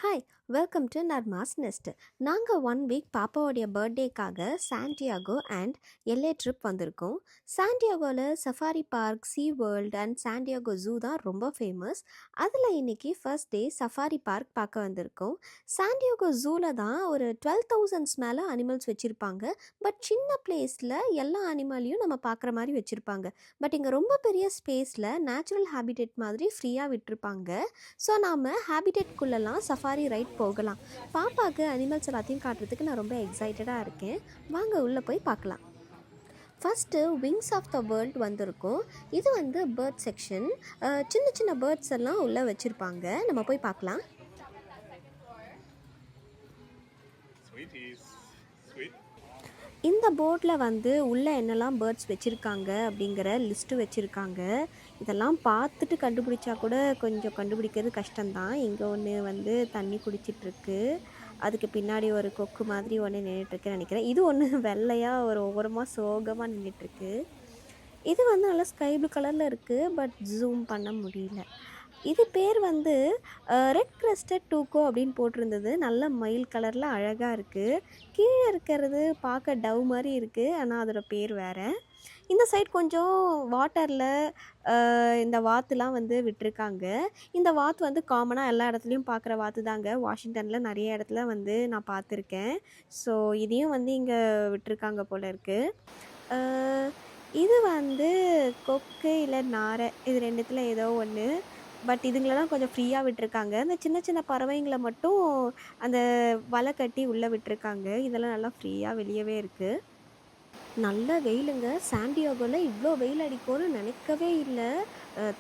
Hi, welcome to Narmas nest. நாங்கள் 1 week பாப்பாவோடைய பர்த்டேக்காக சாண்டியாகோ அண்ட் எல்ஏ ட்ரிப் வந்திருக்கோம். சாண்டியாகோவில் Safari Park, sea world and San Diego zoo தான் ரொம்ப ஃபேமஸ். அதில் இன்றைக்கி ஃபர்ஸ்ட் டே சஃபாரி பார்க் பார்க்க வந்திருக்கோம். சாண்டியாகோ ஜூவில் தான் ஒரு 12,000 மேலே அனிமல்ஸ் வச்சுருப்பாங்க. பட் சின்ன பிளேஸில் எல்லா அனிமலையும் நம்ம பார்க்குற மாதிரி வச்சுருப்பாங்க. பட் இங்கே ரொம்ப பெரிய ஸ்பேஸில் நேச்சுரல் ஹேபிடேட் மாதிரி ஃப்ரீயாக விட்டுருப்பாங்க. ஸோ நாம் ஹேபிடேட்குள்ளெல்லாம் சஃபாரி ரைட் போகலாம். பாப்பாவுக்கு அனிமல்ஸ் எல்லாத்தையும் காட்டுறதுக்கு நான் ரொம்ப எக்ஸைட்டடாக இருக்கேன். வாங்க உள்ளே போய் பார்க்கலாம். First wings of the world வந்திருக்கும். இது வந்து பேர்ட் செக்ஷன். சின்ன சின்ன பேர்ட்ஸ் எல்லாம் உள்ளே வச்சுருப்பாங்க. நம்ம போய் பார்க்கலாம். இந்த போர்டில் வந்து உள்ளே என்னெல்லாம் பேர்ட்ஸ் வச்சுருக்காங்க அப்படிங்கிற லிஸ்ட்டு வச்சுருக்காங்க. இதெல்லாம் பார்த்துட்டு கண்டுபிடிச்சா கூட கொஞ்சம் கண்டுபிடிக்கிறது கஷ்டம்தான். இங்கே ஒன்று வந்து தண்ணி குடிச்சிட்ருக்கு. அதுக்கு பின்னாடி ஒரு கொக்கு மாதிரி ஒன்று நின்றுட்டுருக்குன்னு நினைக்கிறேன். இது ஒன்று வெள்ளையாக ஒரு ஓரமாக சோகமாக நின்றுட்டுருக்கு. இது வந்து நல்லா ஸ்கை ப்ளூ கலரில் இருக்குது. பட் ஜூம் பண்ண முடியல. இது பேர் வந்து ரெட் கிரெஸ்டட் டூக்கோ அப்படின்னு போட்டிருந்தது. நல்ல மயில் கலரில் அழகாக இருக்குது. கீழே இருக்கிறது பார்க்க டவ் மாதிரி இருக்குது. ஆனால் அதோட பேர் வேறு. இந்த சைட் கொஞ்சம் வாட்டரில் இந்த வாத்துலாம் வந்து விட்டுருக்காங்க. இந்த வாத்து வந்து காமனாக எல்லா இடத்துலையும் பார்க்குற வாத்து தாங்க. வாஷிங்டனில் நிறைய இடத்துல வந்து நான் பார்த்துருக்கேன். ஸோ இதையும் வந்து இங்கே விட்டுருக்காங்க போல இருக்குது. இது வந்து கொக்கு இல்லை நாரை, இது ரெண்டுத்தில் ஏதோ ஒன்று. பட் இதுங்களெல்லாம் கொஞ்சம் ஃப்ரீயாக விட்டுருக்காங்க. அந்த சின்ன சின்ன பறவைங்களை மட்டும் அந்த வலை கட்டி உள்ளே விட்டுருக்காங்க. இதெல்லாம் நல்லா ஃப்ரீயாக வெளியவே இருக்குது. நல்ல வெயிலுங்க. சாண்டியாகோவில் இவ்வளோ வெயில் அடிக்கும்னு நினைக்கவே இல்லை.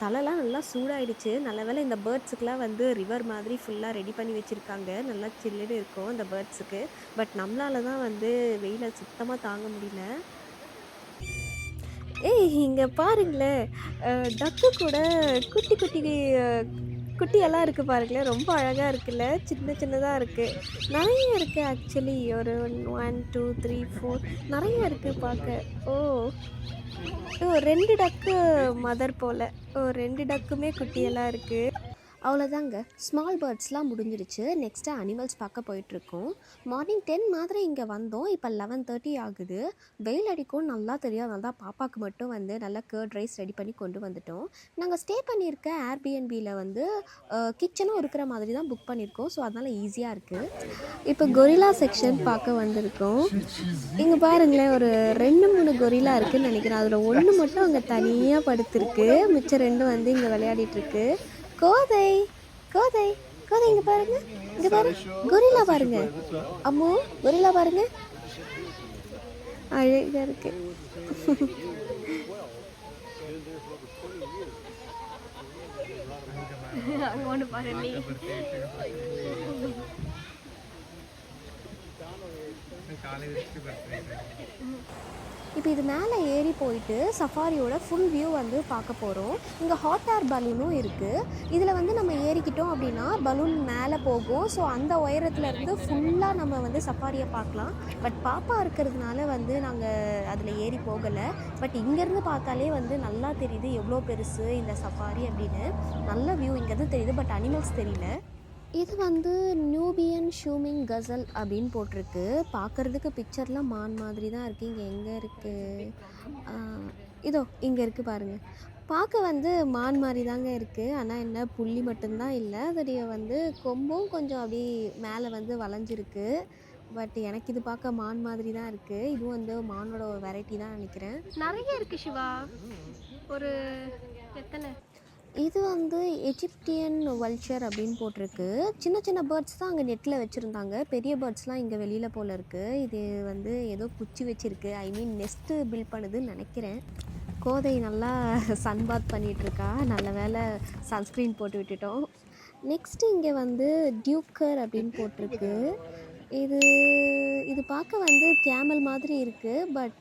தலைலாம் நல்லா சூடாயிடுச்சு. நல்ல வேளை இந்த பேர்ட்ஸுக்கெலாம் வந்து ரிவர் மாதிரி ஃபுல்லாக ரெடி பண்ணி வச்சுருக்காங்க. நல்லா சில்லுன்னு இருக்கும் அந்த பேர்ட்ஸுக்கு. பட் நம்மளால தான் வந்து வெயிலை சுத்தமாக தாங்க முடியல. இங்கே பாருங்களேன், டக்கு கூட குட்டி குட்டி குட்டியெல்லாம் இருக்குது பாருங்களேன். ரொம்ப அழகாக இருக்குல்ல. சின்ன சின்னதாக இருக்குது. நிறைய இருக்குது ஆக்சுவலி. ஒரு 1 2 3 4 நிறைய இருக்குது பார்க்க. ஓ 2 டக்கு மதர் போல். 2 டக்குமே குட்டியெல்லாம் இருக்குது. அவ்வளோதாங்க. ஸ்மால் பேர்ட்ஸ்லாம் முடிஞ்சிருச்சு. நெக்ஸ்ட்டு அனிமல்ஸ் பார்க்க போயிட்டுருக்கோம். மார்னிங் 10 மாதிரி இங்கே வந்தோம். இப்போ 11:30 ஆகுது. வெயில் அடிக்கும் நல்லா தெரியும். அதனால தான் பாப்பாவுக்கு மட்டும் வந்து நல்லா கர்ட் ரைஸ் ரெடி பண்ணி கொண்டு வந்துட்டோம். நாங்கள் ஸ்டே பண்ணியிருக்க ஏர்பிஎன்பியில் வந்து கிச்சனும் இருக்கிற மாதிரி தான் புக் பண்ணியிருக்கோம். ஸோ அதனால் ஈஸியாக இருக்குது. இப்போ கொரில்லா செக்ஷன் பார்க்க வந்திருக்கோம். இங்கே பாருங்களேன், ஒரு 2-3 கொரில்லா இருக்குதுன்னு நினைக்கிறேன். அதில் ஒன்று மட்டும் அங்கே தனியாக படுத்துருக்கு. மிச்சம் 2 வந்து இங்கே விளையாடிட்டுருக்கு. கோதை கோதை கோதை இங்கே பாருங்க. இங்கே பாருங்க, கொரில்லா பாருங்க. அம்மு, கொரில்லா பாருங்க, அழகாக இருக்கு. ஒன்று பாருங்க. இப்போ இது மேலே ஏறி போயிட்டு சஃபாரியோட ஃபுல் வியூ வந்து பார்க்க போகிறோம். இங்கே ஹாட் ஏர் பலூனும் இருக்குது. இதில் வந்து நம்ம ஏறிக்கிட்டோம் அப்படின்னா பலூன் மேலே போகும். ஸோ அந்த உயரத்தில் இருந்து ஃபுல்லாக நம்ம வந்து சஃபாரியை பார்க்கலாம். பட் பாப்பா இருக்கிறதுனால வந்து நாங்கள் அதில் ஏறி போகலை. பட் இங்கேருந்து பார்த்தாலே வந்து நல்லா தெரியுது எவ்வளோ பெருசு இந்த சஃபாரி அப்படின்னு. நல்ல வியூ இங்கேருந்து தெரியுது. பட் அனிமல்ஸ் தெரியல. இது வந்து நியூபியன் ஷூமிங் கசல் அப்படின்னு போட்டிருக்கு. பார்க்குறதுக்கு பிக்சர்லாம் மான் மாதிரி தான் இருக்குது. இங்கே எங்கே இருக்குது? இதோ இங்கே இருக்குது பாருங்கள். பார்க்க வந்து மான் மாதிரி தாங்க இருக்குது. ஆனால் என்ன புள்ளி மட்டும்தான் இல்லை, அதோடைய வந்து கொம்பும் கொஞ்சம் அப்படி மேலே வந்து வளைஞ்சிருக்கு. பட் எனக்கு இது பார்க்க மான் மாதிரி தான் இருக்குது. இதுவும் வந்து மானோட ஒரு வெரைட்டி தான் நினைக்கிறேன். நிறைய இருக்குது சிவா. ஒரு எத்தனை? இது வந்து எஜிப்டியன் வல்ச்சர் அப்படின்னு போட்டிருக்கு. சின்ன சின்ன பேர்ட்ஸ் தான் அங்கே நெட்டில் வச்சுருந்தாங்க. பெரிய பேர்ட்ஸ்லாம் இங்கே வெளியில் போல் இருக்குது. இது வந்து ஏதோ குச்சி வச்சுருக்கு, ஐ மீன் நெஸ்ட்டு பில்ட் பண்ணுதுன்னு நினைக்கிறேன். கோதை நல்லா சன்பாத் பண்ணிகிட்ருக்கா. நல்ல வேளை சன்ஸ்க்ரீன் போட்டு விட்டுட்டோம். நெக்ஸ்ட்டு இங்கே வந்து டியூக்கர் அப்படின்னு போட்டிருக்கு. இது பார்க்க வந்து கேமல் மாதிரி இருக்குது. பட்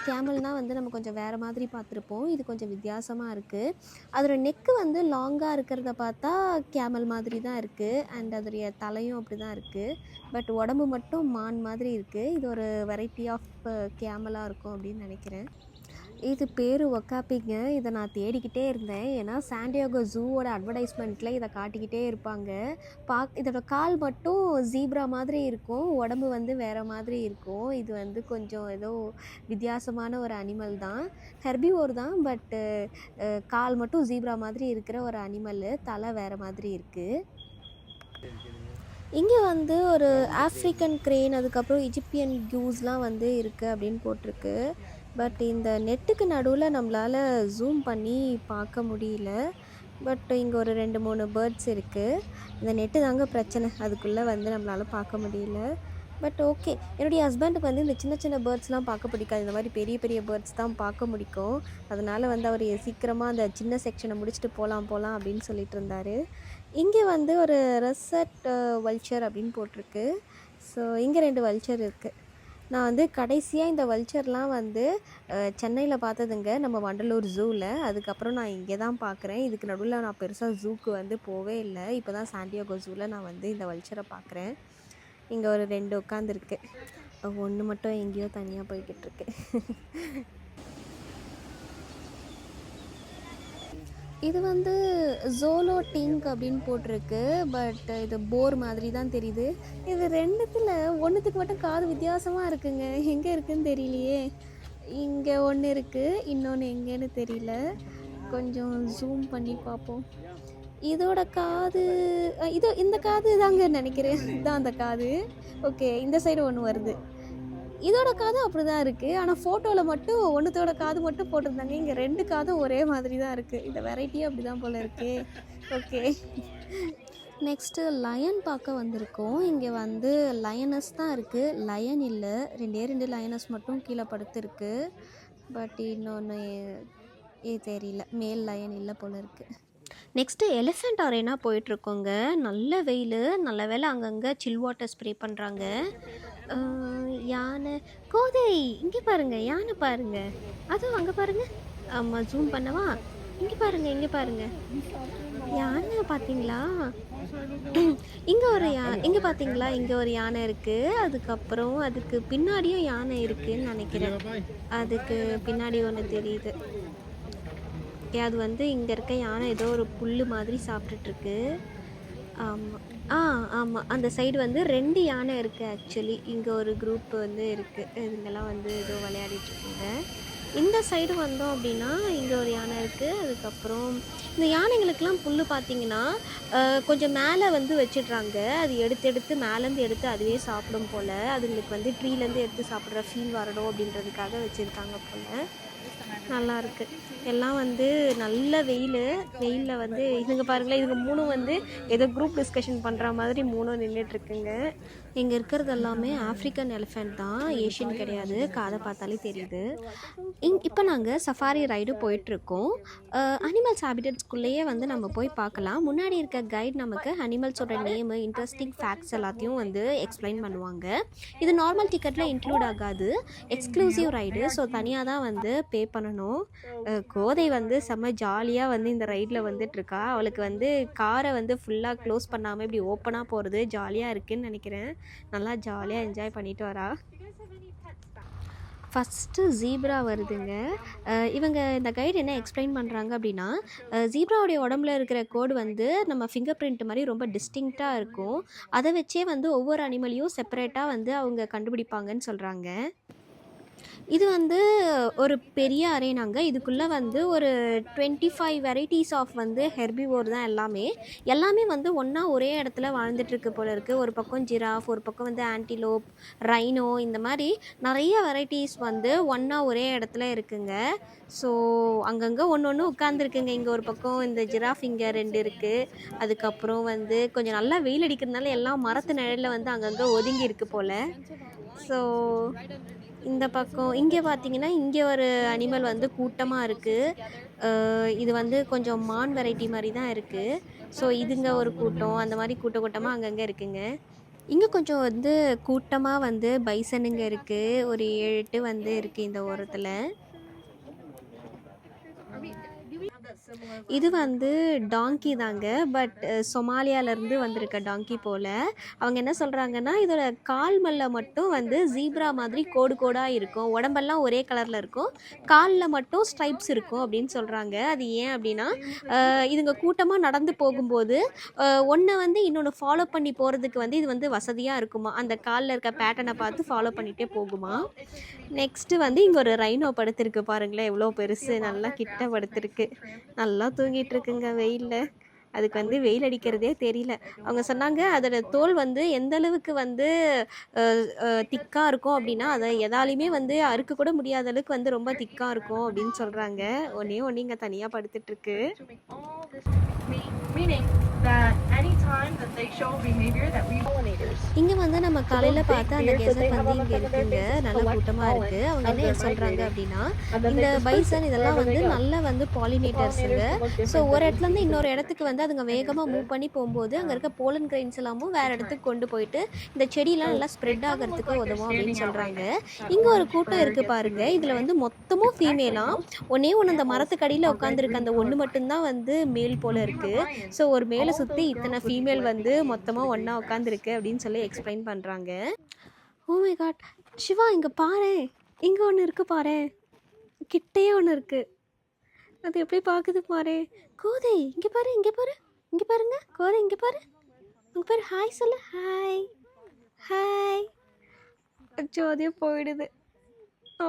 கேமல்னால் வந்து நம்ம கொஞ்சம் வேறு மாதிரி பார்த்துருப்போம். இது கொஞ்சம் வித்தியாசமாக இருக்குது. அதோட நெக்கு வந்து லாங்காக இருக்கிறத பார்த்தா கேமல் மாதிரி தான் இருக்குது. அண்ட் அதோடைய தலையும் அப்படி தான் இருக்குது. பட் உடம்பு மட்டும் மான் மாதிரி இருக்குது. இது ஒரு வெரைட்டி ஆஃப் கேமலாக இருக்கும் அப்படின்னு நினைக்கிறேன். இது பேர் ஒக்காப்பிங்க. இதை நான் தேடிக்கிட்டே இருந்தேன். ஏன்னா சாண்டியாகோ ஜூவோட அட்வர்டைஸ்மெண்ட்டில் இதை காட்டிக்கிட்டே இருப்பாங்க. இதோட கால் மட்டும் ஜீப்ரா மாதிரி இருக்கும், உடம்பு வந்து வேறு மாதிரி இருக்கும். இது வந்து கொஞ்சம் ஏதோ வித்தியாசமான ஒரு அனிமல் தான். ஹெர்பிவோர் தான், பட்டு கால் மட்டும் ஜீப்ரா மாதிரி இருக்கிற ஒரு அனிமலு. தலை வேறு மாதிரி இருக்குது. இங்கே வந்து ஒரு ஆஃப்ரிக்கன் க்ரேன், அதுக்கப்புறம் இஜிப்தியன் கியூஸ்லாம் வந்து இருக்குது அப்படின்னு போட்டிருக்கு. பட் இந்த நெட்டுக்கு நடுவில் நம்மளால் ஜூம் பண்ணி பார்க்க முடியல. பட் இங்கே ஒரு 2-3 பேர்ட்ஸ் இருக்குது. இந்த நெட்டு தாங்க பிரச்சனை, அதுக்குள்ளே வந்து நம்மளால் பார்க்க முடியல. பட் ஓகே, என்னுடைய ஹஸ்பண்டுக்கு வந்து இந்த சின்ன சின்ன பேர்ட்ஸ்லாம் பார்க்க பிடிக்காது. இந்த மாதிரி பெரிய பெரிய பேர்ட்ஸ் தான் பார்க்க பிடிக்கும். அதனால் வந்து அவர் சீக்கிரமாக அந்த சின்ன செக்ஷனை முடிச்சுட்டு போகலாம் அப்படின்னு சொல்லிட்டு இருந்தார். இங்கே வந்து ஒரு ரெசர்ட் வல்ச்சர் அப்படின்னு போட்டிருக்கு. ஸோ இங்கே 2 வல்ச்சர் இருக்குது. நான் வந்து கடைசியாக இந்த வல்ச்சர்லாம் வந்து சென்னையில் பார்த்ததுங்க, நம்ம வண்டலூர் ஜூவில். அதுக்கப்புறம் நான் இங்கே தான் பார்க்குறேன். இதுக்கு நடுவில் நான் பெருசாக ஜூக்கு வந்து போவே இல்லை. இப்போ தான் சாண்டியாகோ ஜூவில் நான் வந்து இந்த வல்ச்சரை பார்க்குறேன். இங்கே ஒரு 2 உட்காந்துருக்கு. 1 மட்டும் எங்கேயோ தனியாக போய்கிட்டுருக்கு. இது வந்து ஜோலோ டிங்க் அப்படின்னு போட்டிருக்கு. பட் இது போர் மாதிரி தான் தெரியுது. இது 2த்தில் ஒன்றுத்துக்கு மட்டும் காது வித்தியாசமாக இருக்குங்க. எங்கே இருக்குதுன்னு தெரியலையே. இங்கே ஒன்று இருக்குது, இன்னொன்று எங்கேன்னு தெரியல. கொஞ்சம் ஜூம் பண்ணி பார்ப்போம். இதோட காது இந்த காது தாங்க நினைக்கிறேன். இதுதான் அந்த காது. ஓகே, இந்த சைடு ஒன்று வருது. இதோட காது அப்படி தான் இருக்குது. ஆனால் ஃபோட்டோவில் மட்டும் ஒன்றுத்தோட காது மட்டும் போட்டிருந்தாங்க. இங்கே 2 காதும் ஒரே மாதிரி தான் இருக்குது. இந்த வெரைட்டியும் அப்படி தான் போல் இருக்கே. ஓகே, நெக்ஸ்ட்டு லயன் பார்க்க வந்திருக்கோம். இங்கே வந்து லயனஸ் தான் இருக்குது, லயன் இல்லை. 2 லயனஸ் மட்டும் கீழே படுத்துருக்கு. பட் இன்னொன்று தெரியல, மேல் லயன் இல்லை போல் இருக்குது. நெக்ஸ்ட்டு எலிஃபெண்ட் அரேனா போயிட்டுருக்கோங்க. நல்ல வெயில், நல்ல வேலை அங்கங்கே சில் வாட்டர் ஸ்ப்ரே பண்ணுறாங்க. யானை, கோதை, இங்கே பாருங்கள், யானை பாருங்கள். அதுவும் அங்கே பாருங்கள். ஆமாம், ஜூம் பண்ணவா? இங்கே பாருங்கள். யானை பார்த்தீங்களா? இங்கே பார்த்தீங்களா? இங்கே ஒரு யானை இருக்குது. அதுக்கப்புறம் அதுக்கு பின்னாடியும் யானை இருக்குதுன்னு நினைக்கிறேன். அதுக்கு பின்னாடி ஒன்று தெரியுது. அது வந்து இங்கே இருக்க யானை ஏதோ ஒரு புல் மாதிரி சாப்பிட்டுட்ருக்கு. ஆமாம், அந்த சைடு வந்து 2 யானை இருக்குது ஆக்சுவலி. இங்கே ஒரு குரூப் வந்து இருக்குது. இதுங்கெல்லாம் வந்து ஏதோ விளையாடிட்டுருக்குங்க. இந்த சைடு வந்தோம் அப்படின்னா இங்கே ஒரு யானை இருக்குது. அதுக்கப்புறம் இந்த யானைங்களுக்கெல்லாம் புல் பார்த்திங்கன்னா கொஞ்சம் மேலே வந்து வச்சிடுறாங்க. அது எடுத்து மேலேருந்து எடுத்து அதுவே சாப்பிடும் போல். அதுங்களுக்கு வந்து ட்ரீலேருந்து எடுத்து சாப்பிட்ற ஃபீல் வரணும் அப்படின்றதுக்காக வச்சுருக்காங்க போல். நல்லாயிருக்கு. எல்லாம் வந்து நல்ல வெயிலில் வந்து இதுங்க பாருங்களேன். இதுங்க 3 வந்து ஏதோ குரூப் டிஸ்கஷன் பண்ணுற மாதிரி 3 நின்றுட்டுருக்குங்க. இங்கே இருக்கிறது எல்லாமே ஆஃப்ரிக்கன் எலிஃபெண்ட் தான், ஏஷியன் கிடையாது. காதை பார்த்தாலே தெரியுது. இப்போ நாங்கள் சஃபாரி ரைடு போயிட்டுருக்கோம். அனிமல்ஸ் ஹேபிட்டட்ஸ்குள்ளேயே வந்து நம்ம போய் பார்க்கலாம். முன்னாடி இருக்க கைட் நமக்கு அனிமல்ஸோட நேமு, இன்ட்ரெஸ்டிங் ஃபேக்ட்ஸ் எல்லாத்தையும் வந்து எக்ஸ்பிளைன் பண்ணுவாங்க. இது நார்மல் டிக்கெட்டில் இன்க்ளூட் ஆகாது, எக்ஸ்க்ளூசிவ் ரைடு. ஸோ தனியாக தான் வந்து பே பண்ணணும். கோதை வந்து செம்ம ஜாலியாக வந்து இந்த ரைடில் வந்துட்டுருக்கா. அவளுக்கு வந்து காரை வந்து ஃபுல்லாக க்ளோஸ் பண்ணாமல் இப்படி ஓப்பனாக போகிறது ஜாலியாக இருக்குதுன்னு நினைக்கிறேன். நல்லா ஜாலியாக என்ஜாய் பண்ணிட்டு வரா. ஃபஸ்ட்டு ஜீப்ரா வருதுங்க. இவங்க இந்த கைடு என்ன எக்ஸ்பிளைன் பண்ணுறாங்க அப்படின்னா, ஜீப்ராவுடைய உடம்புல இருக்கிற கோடு வந்து நம்ம ஃபிங்கர் பிரிண்ட் மாதிரி ரொம்ப டிஸ்டிங்க்டாக இருக்கும். அதை வச்சே வந்து ஒவ்வொரு அனிமலையும் செப்பரேட்டாக வந்து அவங்க கண்டுபிடிப்பாங்கன்னு சொல்கிறாங்க. இது வந்து ஒரு பெரிய அரேனாங்க. இதுக்குள்ளே வந்து ஒரு 25 வெரைட்டிஸ் ஆஃப் வந்து ஹெர்பிவோர் தான் எல்லாமே. எல்லாமே வந்து ஒன்றா ஒரே இடத்துல வாழ்ந்துட்டுருக்கு போல இருக்குது. ஒரு பக்கம் ஜிராஃப், ஒரு பக்கம் வந்து ஆன்டிலோப், ரைனோ, இந்த மாதிரி நிறைய வெரைட்டிஸ் வந்து ஒன்றா ஒரே இடத்துல இருக்குங்க. ஸோ அங்கங்கே ஒன்று ஒன்று உட்காந்துருக்குங்க. இங்கே ஒரு பக்கம் இந்த ஜிராஃப் இங்கே 2 இருக்குது. அதுக்கப்புறம் வந்து கொஞ்சம் நல்லா வெயில் அடிக்கிறதுனால எல்லாம் மரத்து நிழலில் வந்து அங்கங்கே ஒதுங்கி இருக்கு போல். ஸோ இந்த பக்கம் இங்கே பார்த்தீங்கன்னா, இங்கே ஒரு அனிமல் வந்து கூட்டமாக இருக்குது. இது வந்து கொஞ்சம் மான் வெரைட்டி மாதிரி தான் இருக்குது. ஸோ இதுங்க ஒரு கூட்டம், அந்த மாதிரி கூட்டமாக அங்கங்கே இருக்குங்க. இங்கே கொஞ்சம் வந்து கூட்டமாக வந்து பைசனுங்க இருக்குது. ஒரு 7, 8 வந்து இருக்குது இந்த ஓரத்தில். இது வந்து டாங்கி தாங்க. பட் சொமாலியாவிலேருந்து வந்திருக்க டாங்கி போல். அவங்க என்ன சொல்கிறாங்கன்னா, இதோட கால் மல்ல மட்டும் வந்து ஜீப்ரா மாதிரி கோடு கோடாக இருக்கும். உடம்பெல்லாம் ஒரே கலரில் இருக்கும், காலில் மட்டும் ஸ்ட்ரைப்ஸ் இருக்கும் அப்படின்னு சொல்கிறாங்க. அது ஏன் அப்படின்னா, இதுங்க கூட்டமாக நடந்து போகும்போது ஒன்றை வந்து இன்னொன்று ஃபாலோ பண்ணி போகிறதுக்கு வந்து இது வந்து வசதியாக இருக்குமா. அந்த காலில் இருக்க பேட்டர்னை பார்த்து ஃபாலோ பண்ணிகிட்டே போகுமா. நெக்ஸ்ட்டு வந்து இங்கே ஒரு ரைனோ படுத்திருக்கு பாருங்களேன், எவ்வளோ பெருசு, நல்லா கிட்ட படுத்திருக்கு. நல்லா தூங்கிட்டு இருக்குங்க வெயிலில். அதுக்கு வந்து வெயில் அடிக்கிறதே தெரியல. அவங்க சொன்னாங்க அதோட தோல் வந்து எந்த அளவுக்கு வந்து திக்காக இருக்கும் அப்படின்னா, அதை எதாலையுமே வந்து அறுக்க கூட முடியாத அளவுக்கு வந்து ரொம்ப திக்காக இருக்கும் அப்படின்னு சொல்கிறாங்க. ஒன்றே இங்கே தனியாக படுத்துட்ருக்கு. இங்கே வந்து நம்ம காலையில் பார்த்து அந்த கெசட் வந்து இங்கே இருக்குங்க, நல்லா கூட்டமாக இருக்குது. அவங்க என்ன சொல்கிறாங்க அப்படின்னா, இந்த பைசன் இதெல்லாம் வந்து நல்லா வந்து பாலினேட்டர்ஸுங்க. ஸோ ஒரு இடத்துலேருந்து இன்னொரு இடத்துக்கு வந்து அதுங்க வேகமாக மூவ் பண்ணி போகும்போது அங்கே இருக்க போலன் கிரெயின்ஸ் எல்லாமும் வேறு இடத்துக்கு கொண்டு போயிட்டு இந்த செடியெலாம் நல்லா ஸ்ப்ரெட் ஆகிறதுக்கு உதவும் அப்படின்னு சொல்கிறாங்க. இங்கே ஒரு கூட்டம் இருக்குது பாருங்கள். இதில் வந்து மொத்தமும் ஃபீமேலாம். ஒன்றே அந்த மரத்துக்கடியில் உட்காந்துருக்கு அந்த ஒன்று மட்டும்தான் வந்து மேல் போல் இருக்குது. ஸோ ஒரு மேலே சுற்றி இத்தனை ஃபீமேல் வந்து மொத்தமாக ஒன்றா உட்காந்துருக்கு அப்படின்னு சொல்லி எக்ஸ்பிளைன் பண்ணுறாங்க. ஓ மை காட் சிவா, இங்கே பாரு, இங்கே ஒன்று இருக்குது பாரு, கிட்டையே ஒன்று இருக்குது. அது எப்படி பார்க்குது பாரு. கோதை இங்கே பாரு, இங்கே பாரு, இங்கே பாருங்க கோதை, இங்கே பாரு, இங்கே பாரு, ஹாய் சொல்லு, ஹாய் ஹாய். அச்சோ அதே போயிடுது.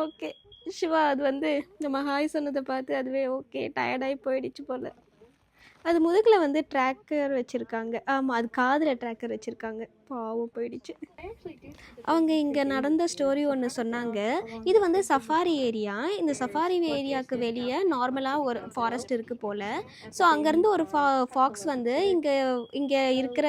ஓகே சிவா, அது வந்து நம்ம ஹாய் சொன்னதை பார்த்து அதுவே ஓகே டயர்டாகி போயிடுச்சு போல். அது முதுகில் வந்து ட்ராக்கர் வச்சுருக்காங்க. ஆமாம், அது காதில் ட்ராக்கர் வச்சுருக்காங்க. பாவம் போயிடுச்சு. அவங்க இங்கே நடந்த ஸ்டோரி ஒன்று சொன்னாங்க. இது வந்து சஃபாரி ஏரியா. இந்த சஃபாரி ஏரியாவுக்கு வெளியே நார்மலாக ஒரு ஃபாரஸ்ட் இருக்குது போல். ஸோ அங்கேருந்து ஒரு ஃபாக்ஸ் வந்து இங்கே இருக்கிற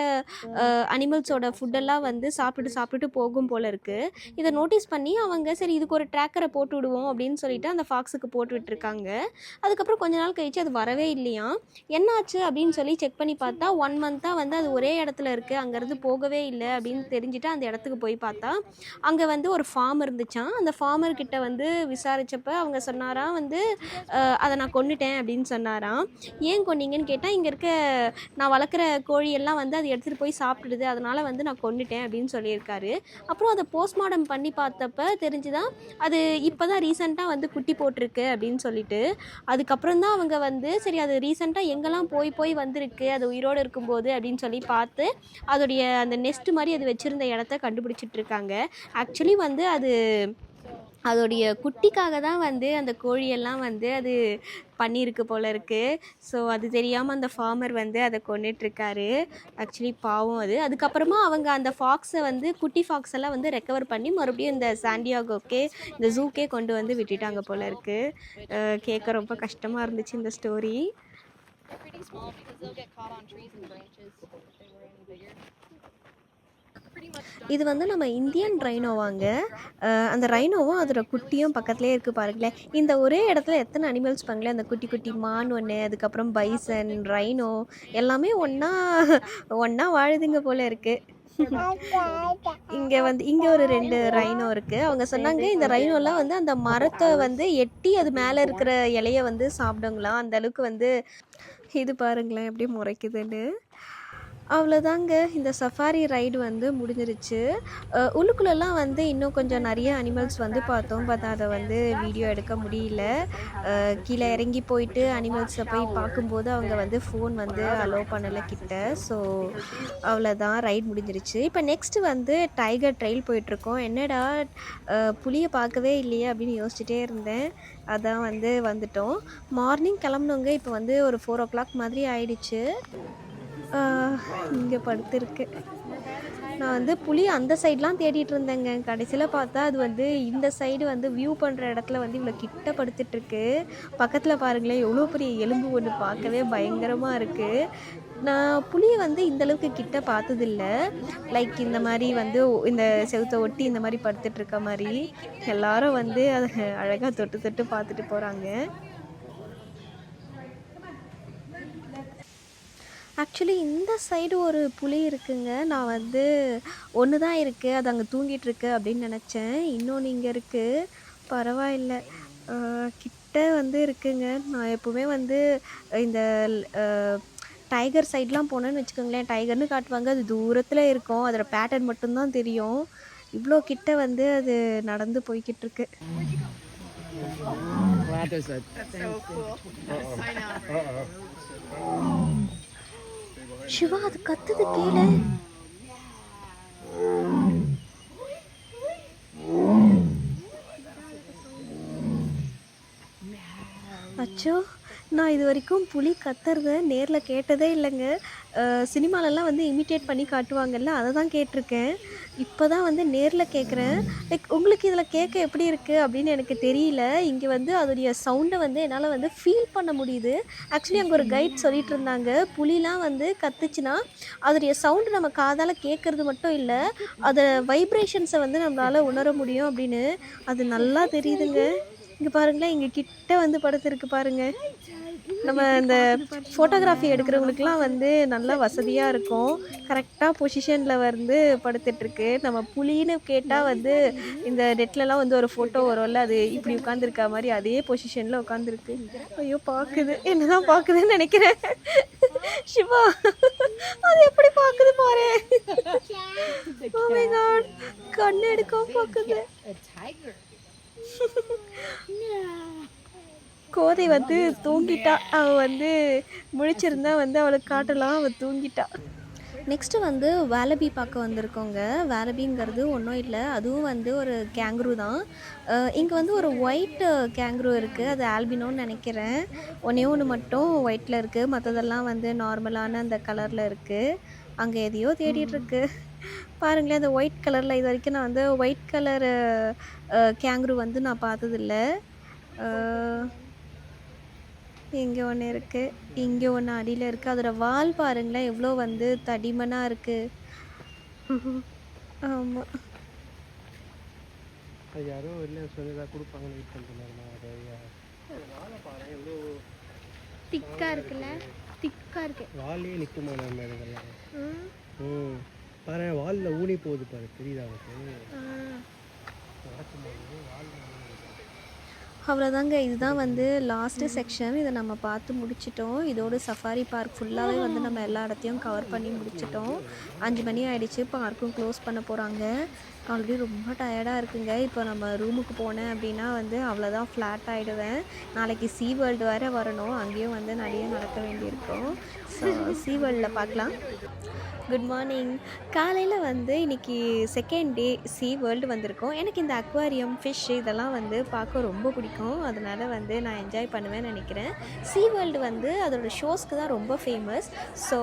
அனிமல்ஸோட ஃபுட்டெல்லாம் வந்து சாப்பிட்டுட்டு போகும் போல் இருக்குது. இதை நோட்டீஸ் பண்ணி அவங்க சரி இதுக்கு ஒரு ட்ராக்கரை போட்டு விடுவோம் அப்படின்னு சொல்லிட்டு அந்த ஃபாக்ஸுக்கு போட்டு விட்டுருக்காங்க. அதுக்கப்புறம் கொஞ்ச நாள் கழிச்சு அது வரவே இல்லையா. என்னாச்சு அப்படின்னு சொல்லி செக் பண்ணி பார்த்தா 1 மந்த்தாக வந்து அது ஒரே இடத்துல இருக்குது, அங்கேருந்து போகவே இல்லை அப்படின்னு தெரிஞ்சுட்டு அந்த இடத்துக்கு போய் பார்த்தா அங்கே வந்து ஒரு ஃபார்ம் இருந்துச்சான். அந்த ஃபார்மர்கிட்ட வந்து விசாரித்தப்ப அவங்க சொன்னாராம் வந்து அதை நான் கொன்னுட்டேன் அப்படின்னு சொன்னாராம். ஏன் கொன்னீங்கன்னு கேட்டால், இங்கே இருக்க நான் வளர்க்குற கோழியெல்லாம் வந்து அது எடுத்துகிட்டு போய் சாப்பிடுது, அதனால் வந்து நான் கொன்னுட்டேன் அப்படின்னு சொல்லியிருக்காரு. அப்புறம் அதை போஸ்ட்மார்ட்டம் பண்ணி பார்த்தப்ப தெரிஞ்சுதான் அது இப்போ தான் ரீசெண்டாக வந்து குட்டி போட்டிருக்கு அப்படின்னு சொல்லிட்டு. அதுக்கப்புறம் தான் அவங்க வந்து சரி அது ரீசெண்டாக எங்கெல்லாம் போய் வந்திருக்கு அது உயிரோடு இருக்கும்போது அப்படின்னு சொல்லி பார்த்து அதோடைய அந்த நெஸ்ட் மாதிரி அது வச்சுருந்த இடத்த கண்டுபிடிச்சிட்டு இருக்காங்க. ஆக்சுவலி வந்து அதோடைய குட்டிக்காக தான் வந்து அந்த கோழியெல்லாம் வந்து அது பண்ணியிருக்கு போல இருக்குது. ஸோ அது தெரியாமல் அந்த ஃபார்மர் வந்து அதை கொண்டுட்ருக்காரு. ஆக்சுவலி பாவம் அது. அதுக்கப்புறமா அவங்க அந்த ஃபாக்ஸை வந்து குட்டி ஃபாக்ஸ் எல்லாம் வந்து ரெக்கவர் பண்ணி மறுபடியும் இந்த சாண்டியாகோக்கே இந்த ஜூக்கே கொண்டு வந்து விட்டுட்டாங்க போல இருக்குது. கேட்க ரொம்ப கஷ்டமாக இருந்துச்சு இந்த ஸ்டோரி. இது வந்து நம்ம இந்தியன் ரைனோவாங்க. அந்த ரைனோவும் அதோட குட்டியும் பக்கத்துலேயே இருக்குது பாருங்களேன். இந்த ஒரே இடத்துல எத்தனை அனிமல்ஸ் பாருங்களேன். அந்த குட்டி குட்டி மான் ஒன்று, அதுக்கப்புறம் பைசன், ரைனோ எல்லாமே ஒன்றா வாழுதுங்க போல இருக்குது. இங்கே ஒரு 2 ரைனோ இருக்குது. அவங்க சொன்னாங்க இந்த ரைனோலாம் வந்து அந்த மரத்தை வந்து எட்டி அது மேலே இருக்கிற இலையை வந்து சாப்பிடுங்களாம். அந்த அளவுக்கு வந்து இது பாருங்களேன் எப்படி முறைக்குதுன்னு. அவ்வளோதாங்க. இந்த சஃபாரி ரைடு வந்து முடிஞ்சிருச்சு. உள்ளுக்குள்ளலாம் வந்து இன்னும் கொஞ்சம் நெறைய அனிமல்ஸ் வந்து பார்த்தோம். பட் அத வந்து வீடியோ எடுக்க முடியல. கீழ இறங்கி போயிட்டு அனிமல்ஸை போய் பார்க்கும்போது அவங்க வந்து ஃபோன் வந்து அலோவ் பண்ணல கிட்ட. ஸோ அவ்வளோதான், ரைட் முடிஞ்சிருச்சு. இப்போ நெக்ஸ்ட்டு வந்து டைகர் ட்ரெயில் போயிட்டுருக்கோம். என்னடா புலியை பார்க்கவே இல்லையே அப்படின்னு யோசிச்சுட்டே இருந்தேன். அதான் வந்து வந்துட்டோம். மார்னிங் கிளம்புனோங்க. இப்போ வந்து ஒரு 4:00 மாதிரி ஆயிடுச்சு. இங்கே படுத்துருக்கு. நான் வந்து புலி அந்த சைட்லாம் தேடிட்டு இருந்தேங்க. கடைசியில் பார்த்தா அது வந்து இந்த சைடு வந்து வியூ பண்ணுற இடத்துல வந்து இவ்வளோ கிட்ட படுத்துட்ருக்கு. பக்கத்தில் பாருங்களேன், எவ்வளோ பெரிய எலும்பு ஒன்று, பார்க்கவே பயங்கரமாக இருக்குது. நான் புலியை வந்து இந்தளவுக்கு கிட்ட பார்த்ததில்ல. லைக் இந்த மாதிரி வந்து இந்த செவுத்தை ஒட்டி இந்த மாதிரி படுத்துட்ருக்க மாதிரி எல்லாரும் வந்து அதை அழகாக தொட்டு தொட்டு பார்த்துட்டு போகிறாங்க. ஆக்சுவலி இந்த சைடு ஒரு புலி இருக்குங்க. நான் வந்து ஒன்று தான் இருக்குது, அது அங்கே தூங்கிட்டுருக்கு அப்படின்னு நினச்சேன். இன்னொன்று இங்கே இருக்குது. பரவாயில்ல, கிட்ட வந்து இருக்குங்க. நான் எப்போவுமே வந்து இந்த டைகர் சைட்லாம் போனேன்னு வச்சுக்கோங்களேன், டைகர்னு காட்டுவாங்க, அது தூரத்தில் இருக்கும், அதோட பேட்டர்ன் மட்டும்தான் தெரியும். இவ்வளோ கிட்ட வந்து அது நடந்து போய்கிட்டு இருக்கு. சிவா, அது கத்துது கீழே. அச்சோ, நான் இது வரைக்கும் புலி கத்துறத நேரில் கேட்டதே இல்லைங்க. சினிமாலெல்லாம் வந்து இமிட்டேட் பண்ணி காட்டுவாங்கல்ல, அதை தான் கேட்டிருக்கேன். இப்போ தான் வந்து நேரில் கேட்குறேன். லைக் உங்களுக்கு இதில் கேட்க எப்படி இருக்குது அப்படின்னு எனக்கு தெரியல. இங்கே வந்து அதோடைய சவுண்டை வந்து என்னால் வந்து ஃபீல் பண்ண முடியுது. ஆக்சுவலி அங்கே ஒரு கைட் சொல்லிகிட்டு இருந்தாங்க, புலிலாம் வந்து கத்துச்சுன்னா அதோடைய சவுண்டு நம்ம காதால் கேட்குறது மட்டும் இல்லை, அதை வைப்ரேஷன்ஸை வந்து நம்மளால் உணர முடியும் அப்படின்னு. அது நல்லா தெரியுதுங்க. இங்கே பாருங்களேன், இங்கே கிட்ட வந்து படுத்துருக்கு பாருங்கள். நம்ம இந்த ஃபோட்டோகிராஃபி எடுக்கிறவங்களுக்குலாம் வந்து நல்லா வசதியாக இருக்கும். கரெக்டாக பொசிஷனில் வந்து படுத்துட்ருக்கு. நம்ம புலின்னு கேட்டால் வந்து இந்த நெட்லலாம் வந்து ஒரு ஃபோட்டோ வரும்ல, அது இப்படி உட்காந்துருக்க மாதிரி அதே பொசிஷனில் உட்காந்துருக்கு. ஐயோ, பார்க்குது, என்ன தான் பார்க்குதுன்னு நினைக்கிறேன். சிவா, அது எப்படி பார்க்குது பாரு. ஓ மை காட், கண்ணு எடுக்காம பார்க்குது. கோதை வந்து தூங்கிட்டா. அவள் வந்து முழிச்சிருந்தா வந்து அவளுக்கு காட்டலாம், அவள் தூங்கிட்டா. நெக்ஸ்ட்டு வந்து வேலபி பார்க்க வந்திருக்கோங்க. வேலபிங்கிறது ஒன்றும் இல்லை, அதுவும் வந்து ஒரு கேங்க்ரூ தான். இங்கே வந்து ஒரு ஒயிட் கேங்க்ரூ இருக்குது, அது ஆல்பினோன்னு நினைக்கிறேன். ஒன்று மட்டும் ஒயிட்டில் இருக்குது, மற்றதெல்லாம் வந்து நார்மலான அந்த கலரில் இருக்குது. அங்கே எதையோ தேடிட்டுருக்கு பாருங்களேன். அந்த ஒயிட் கலரில் இது வரைக்கும் நான் வந்து ஒயிட் கலரு கேங்க்ரூ வந்து நான் பார்த்ததில்ல. இங்கே ஒன்று இருக்குது, இங்கே ஒன்று அடியில் இருக்குது. அதோட வால் பாருங்களேன் எவ்வளோ வந்து தடிமனாக இருக்குது. ஆமாம், யாரோ இல்லை சொன்னதாக கொடுப்பாங்கன்னு வெயிட் பண்ணுறாங்க. எவ்வளோ திக்காக இருக்குல்ல, திக்காக இருக்கு. வாலே நிற்குமா நம்ம இதுக்கெல்லாம்? பாரு, வாலில் ஊனி போகுது பாரு, தெரியுதா அவனுக்கு? அவ்வளோதாங்க. இதுதான் வந்து லாஸ்ட்டு செக்ஷன். இதை நம்ம பார்த்து முடிச்சிட்டோம். இதோட சஃபாரி பார்க் ஃபுல்லாகவே வந்து நம்ம எல்லா இடத்தையும் கவர் பண்ணி முடிச்சிட்டோம். 5 மணி ஆகிடுச்சு, பார்க்கும் க்ளோஸ் பண்ண போகிறாங்க. ஆல்ரெடி ரொம்ப டயர்டாக இருக்குங்க. இப்போ நம்ம ரூமுக்கு போனேன் அப்படின்னா வந்து அவ்வளோதான், ஃப்ளாட் ஆகிடுவேன். நாளைக்கு சீ வேர்ல்டு வேறு வரணும், அங்கேயும் வந்து நிறைய நடக்க வேண்டியிருக்கும். ஸோ சீ வேர்ல்டில் பார்க்கலாம். Good morning. காலையில் வந்து இன்றைக்கி செகண்ட் டே சீ வேர்ல்டு வந்திருக்கோம். எனக்கு இந்த அக்வாரியம், ஃபிஷ் இதெல்லாம் வந்து பார்க்க ரொம்ப பிடிக்கும். அதனால் வந்து நான் என்ஜாய் பண்ணுவேன்னு நினைக்கிறேன். சீ வேர்ல்டு வந்து அதோடய ஷோஸ்க்கு தான் ரொம்ப ஃபேமஸ். ஸோ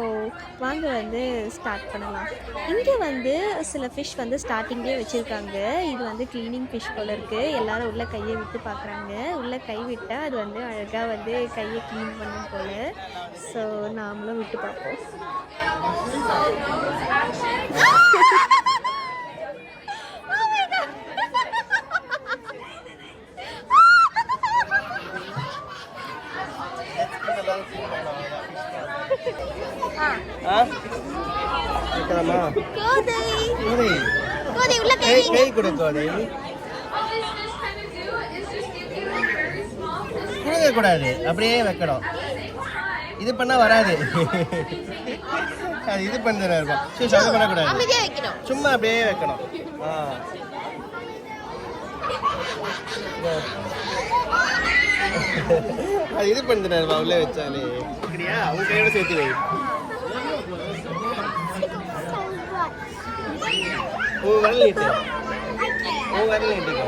வாங்க வந்து ஸ்டார்ட் பண்ணலாம். இங்கே வந்து சில ஃபிஷ் வந்து ஸ்டார்டிங்லேயே வச்சுருக்காங்க. இது வந்து க்ளீனிங் ஃபிஷ் போல் இருக்குது. எல்லோரும் உள்ளே கையை விட்டு பார்க்குறாங்க. உள்ளே கை விட்டால் அது வந்து அழகாக வந்து கையை க்ளீன் பண்ணும் போல். ஸோ நாமளும் விட்டு பார்ப்போம். கூடாது, அப்படியே வைக்கணும். இது பண்ணா வராது. அது இது பண்ணுறாருப்பா. சரி சரி பண்ணக்கூடாது. அமைதியா வைக்கணும். சும்மா அப்படியே வைக்கணும். அது இது பண்ணுறாருப்பா உள்ளே வச்சாலே. சரியா அவங்க கையோட சேர்த்து வை. வரல நீட்டு வரல நீட்டுக்கோ.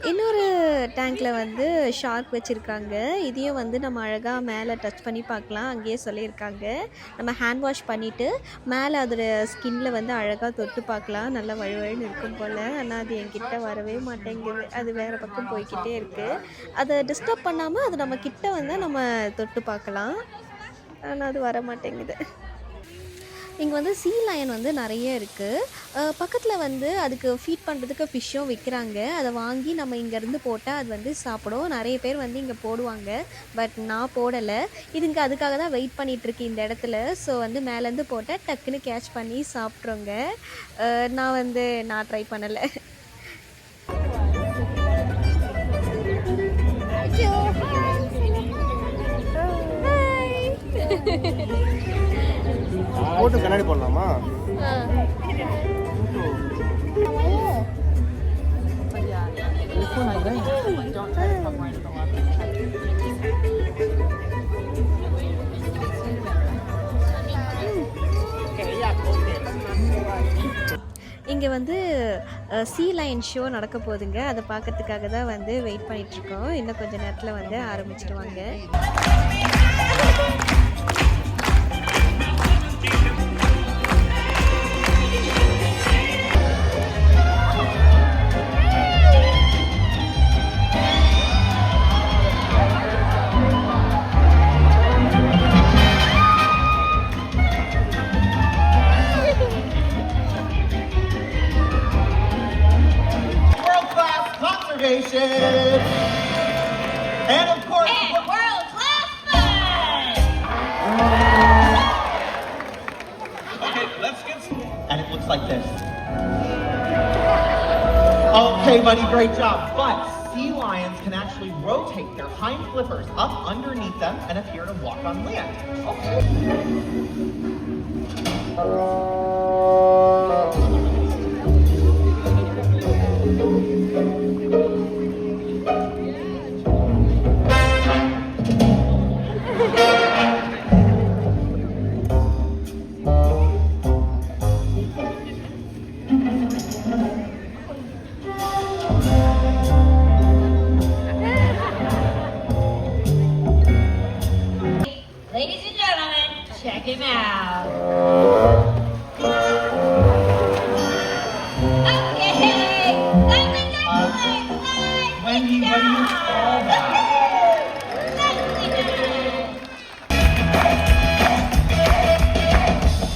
இன்னொரு டேங்க்கில் வந்து ஷார்க் வச்சுருக்காங்க. இதையும் வந்து நம்ம அழகாக மேலே டச் பண்ணி பார்க்கலாம். அங்கேயே சொல்லியிருக்காங்க நம்ம ஹேண்ட் வாஷ் பண்ணிவிட்டு மேலே அதோட ஸ்கின்னில் வந்து அழகாக தொட்டு பார்க்கலாம். நல்லா வழுவழுன்னு இருக்கும் போல். ஆனால் அது என்கிட்ட வரவே மாட்டேங்குது. அது வேறு பக்கம் போய்கிட்டே இருக்குது. அதை டிஸ்டர்ப் பண்ணாமல் அது நம்ம கிட்ட வந்து நம்ம தொட்டு பார்க்கலாம். ஆனால் அது வர மாட்டேங்குது. இங்கே வந்து சீ லயன் வந்து நிறைய இருக்குது. பக்கத்தில் வந்து அதுக்கு ஃபீட் பண்ணுறதுக்கு ஃபிஷ்ஷும் விற்கிறாங்க. அதை வாங்கி நம்ம இங்கேருந்து போட்டால் அது வந்து சாப்பிடும். நிறைய பேர் வந்து இங்கே போடுவாங்க. பட் நான் போடலை. இதுங்க அதுக்காக தான் வெயிட் பண்ணிகிட்ருக்கு இந்த இடத்துல. ஸோ வந்து மேலேருந்து போட்டால் டக்குன்னு கேட்ச் பண்ணி சாப்பிட்றோங்க. நான் ட்ரை பண்ணலை. போட்டு கண்ணாடி போடலாமா? இங்கே வந்து சீ லயன் ஷோ நடக்க போகுதுங்க. அதை பார்க்கறதுக்காக தான் வந்து வெயிட் பண்ணிகிட்ருக்கோம். இன்னும் கொஞ்சம் நேரத்தில் வந்து ஆரம்பிச்சிடுவாங்க. And of course, world-class fun! Okay, let's get started. And it looks like this. Okay, buddy, great job. But sea lions can actually rotate their hind flippers up underneath them and appear to walk on land. Okay. Ladies and gentlemen, check him out. Okay, Wendy, what do you call that?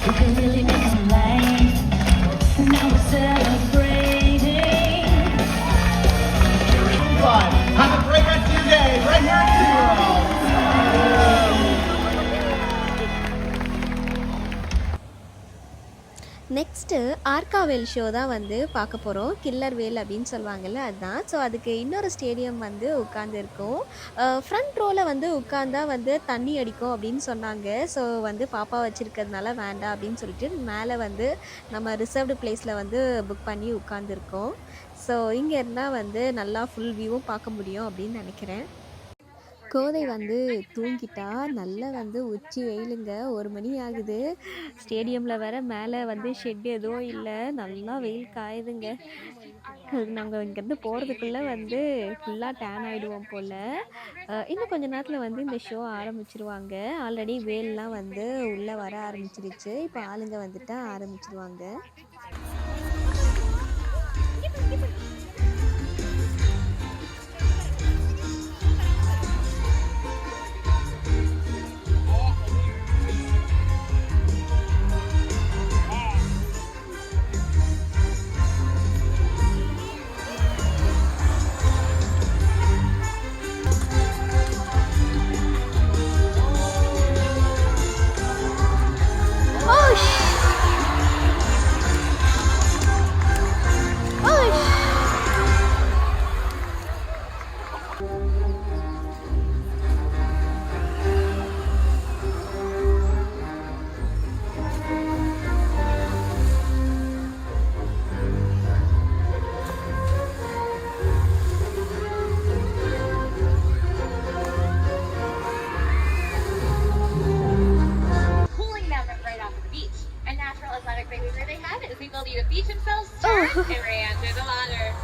We can really make some light. Now we're celebrating. Fun. Have a great rest of your day right here at SeaWorld. Next orca whale show தான் வந்து பார்க்க போகிறோம். Killer வேல் அப்படின்னு சொல்லுவாங்கள்ல, அதுதான். So அதுக்கு இன்னொரு stadium வந்து உட்காந்துருக்கோம். ஃப்ரண்ட் ரோவில் வந்து உட்காந்தா வந்து தண்ணி அடிக்கும் அப்படின்னு சொன்னாங்க. ஸோ வந்து பாப்பா வச்சுருக்கிறதுனால வேண்டாம் அப்படின்னு சொல்லிட்டு மேலே வந்து நம்ம ரிசர்வ்டு பிளேஸில் வந்து புக் பண்ணி உட்காந்துருக்கோம். ஸோ இங்கே இருந்தால் வந்து நல்லா ஃபுல் வியூவும் பார்க்க முடியும் அப்படின்னு நினைக்கிறேன். கோதை வந்து தூங்கிட்டா. நல்லா வந்து உச்சி வெயிலுங்க. 1 மணி ஆகுது. ஸ்டேடியமில் வேறு மேலே வந்து ஷெட் எதுவும் இல்லை. நல்லா வெயில் காயுதுங்க. நாங்கள் இங்கேருந்து போகிறதுக்குள்ளே வந்து ஃபுல்லாக டேன் ஆகிடுவோம் போல். இன்னும் கொஞ்சம் நேரத்தில் வந்து இந்த ஷோ ஆரம்பிச்சிருவாங்க. ஆல்ரெடி வேல்லாம் வந்து உள்ளே வர ஆரம்பிச்சிருச்சு. இப்போ ஆளுங்க வந்துட்டா ஆரம்பிச்சிருவாங்க. people need to beach themselves, turn, and re-enter the water.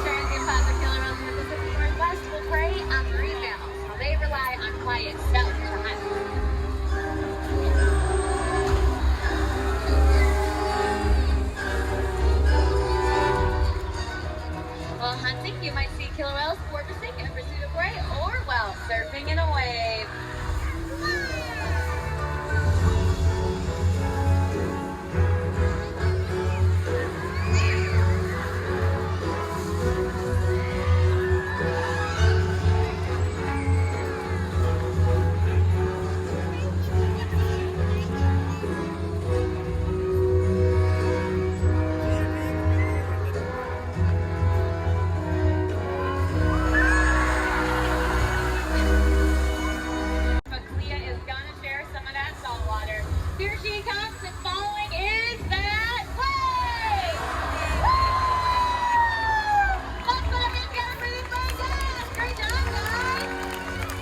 Transient plasma killer whales in the Pacific Northwest will prey on marine mammals, while they rely on quiet stealth to hunt. While hunting, you might see killer whales porpoising in pursuit of prey, or, well, surfing in a wave. Maclea is gonna share some of that salt water. Here she comes, and following is that wave! Let's put a big down for this one, guys! Great job, guys!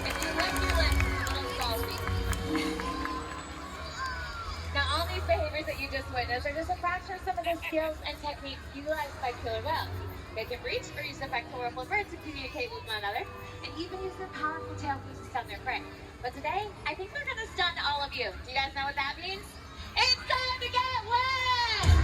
If you lick your lips, it's a little salty. Now, all these behaviors that you just witnessed are just a fraction of some of the skills and techniques utilized by killer whales. They can breach or use their pectoral flippers to communicate with one another, and even use their powerful tail to stun their prey. But today, I think they're gonna stun all of you. Do you guys know what that means? It's time to get wet!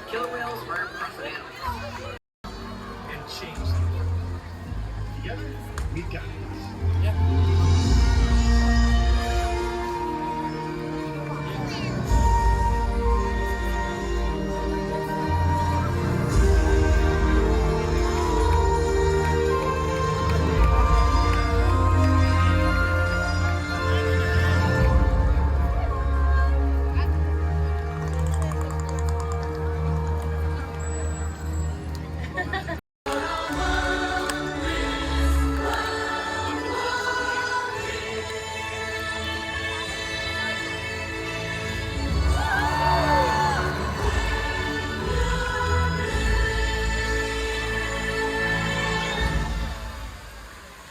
Killer whales are impressive animals. And change them. Together, we got this.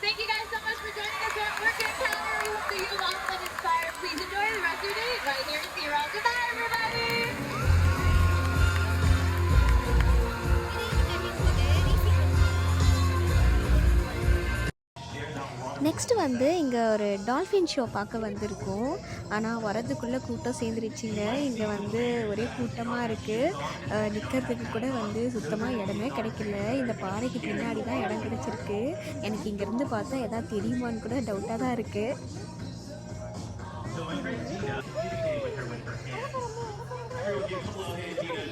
Thank you guys so much for joining us at Orchid Tower. We hope that you all felt inspired. Please enjoy the rest of your day right here in Zero. Goodbye, everybody! Next வந்து இங்கே ஒரு dolphin show பார்க்க வந்திருக்கோம். ஆனால் வரதுக்குள்ளே கூட்டம் சேர்ந்துருச்சுங்க. இங்கே வந்து ஒரே கூட்டமாக இருக்குது. நிற்கிறதுக்கு கூட வந்து சுத்தமாக இடமே கிடைக்கல. இந்த பாறைக்கு பின்னாடி தான் இடம் கிடச்சிருக்கு. எனக்கு இங்கேருந்து பார்த்தா எதாவது தெரியுமான்னு கூட டவுட்டாக தான் இருக்குது. So my friend Tina communicated with her hand. I wrote you a couple of hand Tina,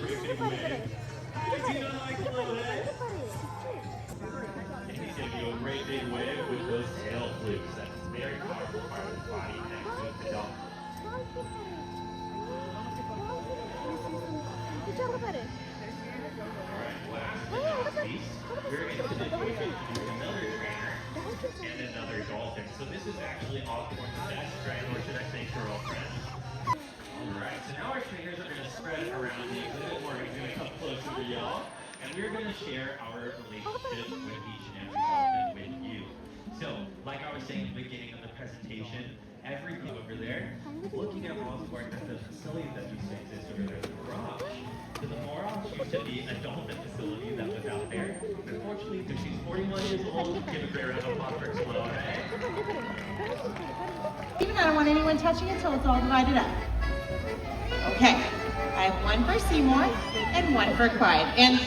and we're going to share our relationship with each and every dolphin with you. So, like I was saying at the beginning of the presentation, every view over there, looking at Osborne at the facility that used to exist over there, the garage. So the Moros used to be a dolphin facility that was out there. Unfortunately, since she's 41 years old, give a great round of applause for Chloe. Even I don't want anyone touching it until it's all divided up. Okay, I have one for Seymour and one for Clyde. And,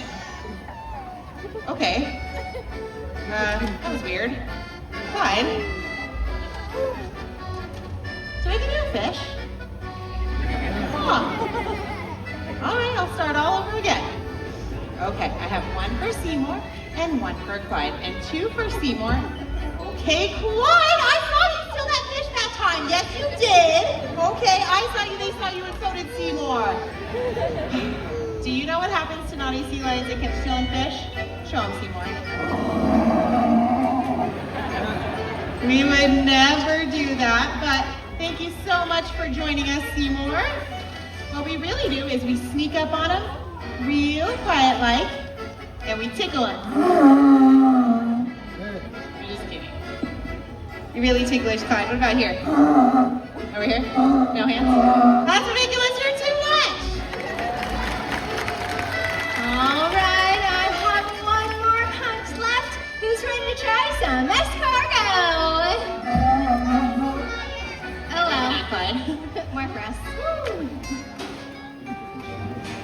okay, that was weird. Clyde, did I give you a fish? Huh. All right, I'll start all over again. Okay, I have one for Seymour and one for Clyde, and two for Seymour. Okay, Clyde, I saw you steal that fish that time. Yes, you did. Okay, I saw you, they saw you, and so did Seymour. Do you know what happens to naughty sea lions that keep stealing fish? Show them, Seymour. We would never do that, but thank you so much for joining us, Seymour. What we really do is we sneak up on them, real quiet like, and we tickle them. I'm just kidding. You're really ticklish, Clyde. What about here? Over here? No hands? That's ridiculous. You're too much. All right, I have one more punch left. Who's ready to try some escargot? Oh well, Clyde. more for us.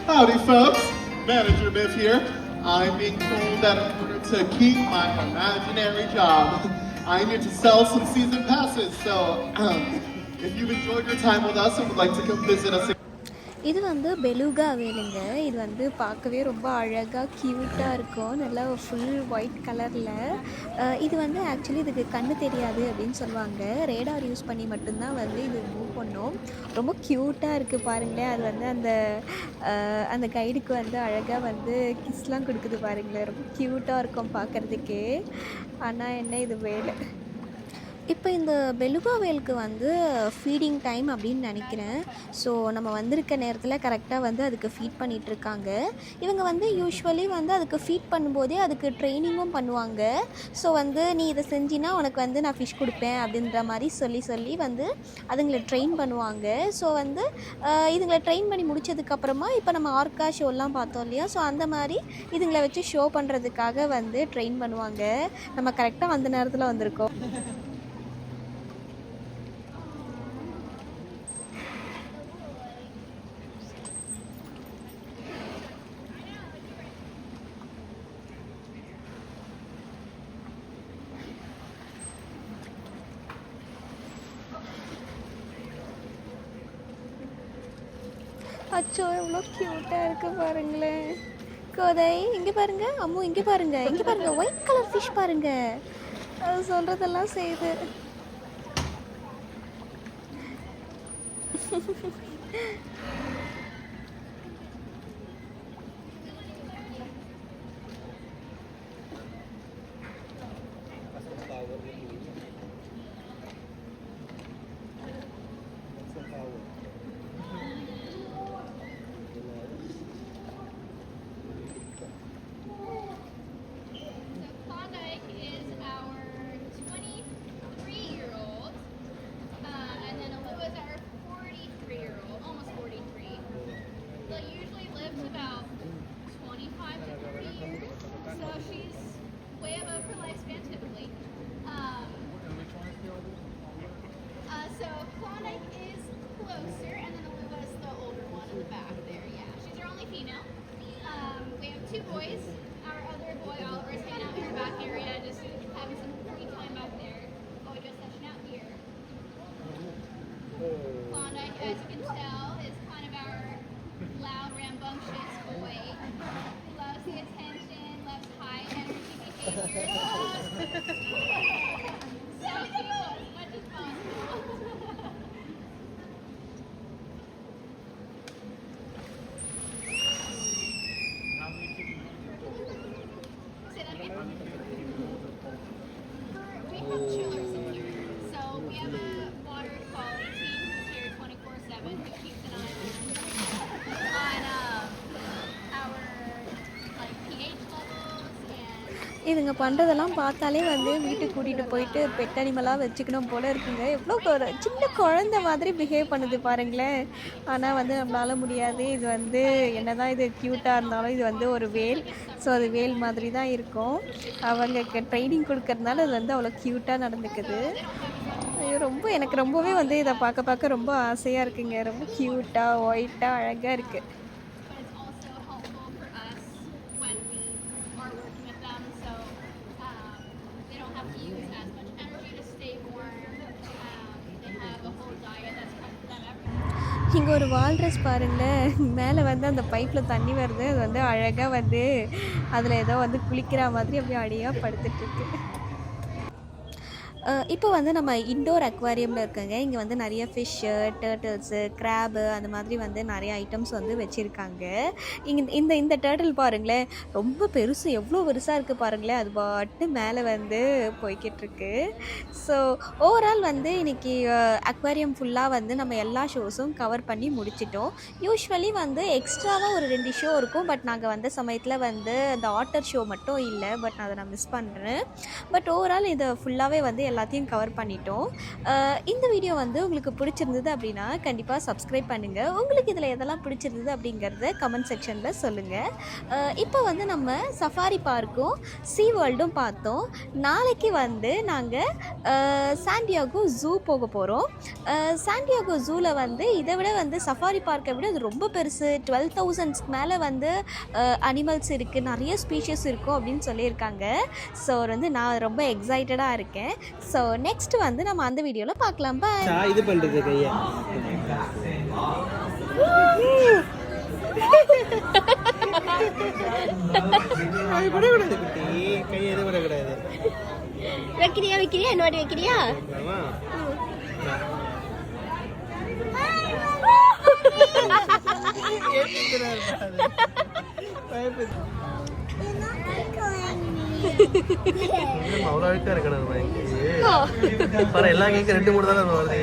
Howdy folks, Manager Biff here. I'm being told that in order to keep my imaginary job, I need to sell some season passes. So if you've enjoyed your time with us and would like to come visit us, இது வந்து beluga வேலுங்க. இது வந்து பார்க்கவே ரொம்ப அழகாக க்யூட்டாக இருக்கும், நல்லா ஃபுல் ஒயிட் கலரில். இது வந்து ஆக்சுவலி இதுக்கு கண்ணு தெரியாது அப்படின்னு சொல்லுவாங்க. ரேடார் யூஸ் பண்ணி மட்டும்தான் வந்து இது மூவ் பண்ணும். ரொம்ப க்யூட்டாக இருக்குது பாருங்களேன். அது வந்து அந்த கைடுக்கு வந்து அழகாக வந்து கிஸ்லாம் கொடுக்குது பாருங்களேன். ரொம்ப க்யூட்டாக இருக்கும் பார்க்குறதுக்கே. ஆனால் என்ன இது வேலை. இப்போ இந்த பெலுகா வேலுக்கு வந்து ஃபீடிங் டைம் அப்படின்னு நினைக்கிறேன். ஸோ நம்ம வந்திருக்க நேரத்தில் கரெக்டாக வந்து அதுக்கு ஃபீட் பண்ணிகிட்ருக்காங்க. இவங்க வந்து யூஸ்வலி வந்து அதுக்கு ஃபீட் பண்ணும்போதே அதுக்கு ட்ரைனிங்கும் பண்ணுவாங்க. ஸோ வந்து நீ இதை செஞ்சினா உனக்கு வந்து நான் ஃபிஷ் கொடுப்பேன் அப்படின்ற மாதிரி சொல்லி வந்து அதுங்களை ட்ரெயின் பண்ணுவாங்க. ஸோ வந்து இதுங்களை ட்ரெயின் பண்ணி முடித்ததுக்கப்புறமா இப்போ நம்ம ஆர்கா ஷோலாம் பார்த்தோம் இல்லையா, ஸோ அந்த மாதிரி இதுங்களை வச்சு ஷோ பண்ணுறதுக்காக வந்து ட்ரெயின் பண்ணுவாங்க. நம்ம கரெக்டாக அந்த நேரத்தில் வந்திருக்கோம். அச்சோ எவ்வளோ க்யூட்டாக இருக்குது பாருங்களேன். கோதை இங்கே பாருங்கள், அம்மு இங்கே பாருங்கள், இங்கே பாருங்கள், ஒயிட் கலர் ஃபிஷ் பாருங்கள். அது சொல்கிறதெல்லாம் செய்யுது. So Klondike is closer, and then Aluva's the older one in the back there. Yeah, she's our only female. We have two boys. Our other boy Oliver's hanging out in the back area, just having some free time back there. Oh, just session out here. Klondike, as you can tell, is kind of our loud, rambunctious boy. He loves the attention, loves high energy behaviors. So cute, as much as possible. We have chillers in here. So we have a water quality team who's here 24/7 who keeps an eye on our like pH இதுங்க பண்ணுறதெல்லாம் பார்த்தாலே வந்து வீட்டுக்கு கூட்டிகிட்டு போயிட்டு bed அனிமலாக வச்சுக்கணும் போல் இருக்குங்க. எவ்வளோ ஒரு சின்ன குழந்த மாதிரி பிஹேவ் பண்ணுது பாருங்களேன். ஆனால் வந்து நம்மளால முடியாது. இது வந்து என்ன தான் இது க்யூட்டாக இருந்தாலும் இது வந்து ஒரு வேல். ஸோ அது வேல் மாதிரி தான் இருக்கும். அவங்க ட்ரைனிங் கொடுக்கறதுனால அது வந்து அவ்வளோ க்யூட்டாக நடந்துக்குது. ஐயோ எனக்கு ரொம்பவே வந்து இதை பார்க்க ரொம்ப ஆசையாக இருக்குங்க. ரொம்ப க்யூட்டாக ஒயிட்டாக அழகாக இருக்குது. இங்கே ஒரு வால்ரஸ் பாருங்களேன், மேலே வந்து அந்த பைப்பில் தண்ணி வருது. அது வந்து அழகாக வந்து அதில் ஏதோ வந்து குளிக்கிற மாதிரி அப்படியே அடியாக படுத்துட்ருக்கு. இப்போ வந்து நம்ம இண்டோர் அக்வாரியமில் இருக்கங்க. இங்கே வந்து நிறைய ஃபிஷ்ஷு, டர்ட்டில்ஸு, கிராபு அந்த மாதிரி வந்து நிறைய ஐட்டம்ஸ் வந்து வச்சுருக்காங்க. இந்த டர்ட்டில் பாருங்களேன், ரொம்ப பெருசு, எவ்வளோ பெருசாக இருக்குது பாருங்களேன். அது பாட்டு மேலே வந்து போய்கிட்டுருக்கு. ஸோ ஓவரால் வந்து இன்றைக்கி அக்வாரியம் ஃபுல்லாக வந்து நம்ம எல்லா ஷோஸும் கவர் பண்ணி முடிச்சிட்டோம். யூஸ்வலி வந்து எக்ஸ்ட்ராவாக ஒரு 2 ஷோ இருக்கும். பட் நாங்கள் வந்த சமயத்தில் வந்து அந்த ஆட்டர் ஷோ மட்டும் இல்லை. பட் அதை நான் மிஸ் பண்ணுறேன். பட் ஓவரால் இதை ஃபுல்லாகவே வந்து எல்லாத்தையும் கவர் பண்ணிட்டோம். இந்த வீடியோ வந்து உங்களுக்கு பிடிச்சிருந்தது அப்படின்னா கண்டிப்பாக சப்ஸ்கிரைப் பண்ணுங்கள். உங்களுக்கு இதில் எதெல்லாம் பிடிச்சிருந்தது அப்படிங்கிறத கமெண்ட் செக்ஷனில் சொல்லுங்கள். இப்போ வந்து நம்ம சஃபாரி பார்க்கும் சீ வேர்ல்டும் பார்த்தோம். நாளைக்கு வந்து நாங்கள் சாண்டியாகோ ஜூ போக போகிறோம். சாண்டியாகோ ஜூவில் வந்து இதை விட வந்து சஃபாரி பார்க்கை விட அது ரொம்ப பெருசு. 12,000 மேலே வந்து அனிமல்ஸ் இருக்குது, நிறைய ஸ்பீஷஸ் இருக்கும் அப்படின்னு சொல்லியிருக்காங்க. ஸோ வந்து நான் ரொம்ப எக்ஸைட்டடாக இருக்கேன். ஸோ நெக்ஸ்ட் வந்து நம்ம அந்த வீடியோவில் பார்க்கலாம். பாய். இது பண்ணுறது கையை விடக்கூடாது குட்டி, கையை எது விடக்கூடாது. வைக்கிறியா என்னோட வைக்கிறியா? அவ்வளோ அழுக்கா இருக்கணும். எல்லாம் கேட்க 2-3 தானே வருது.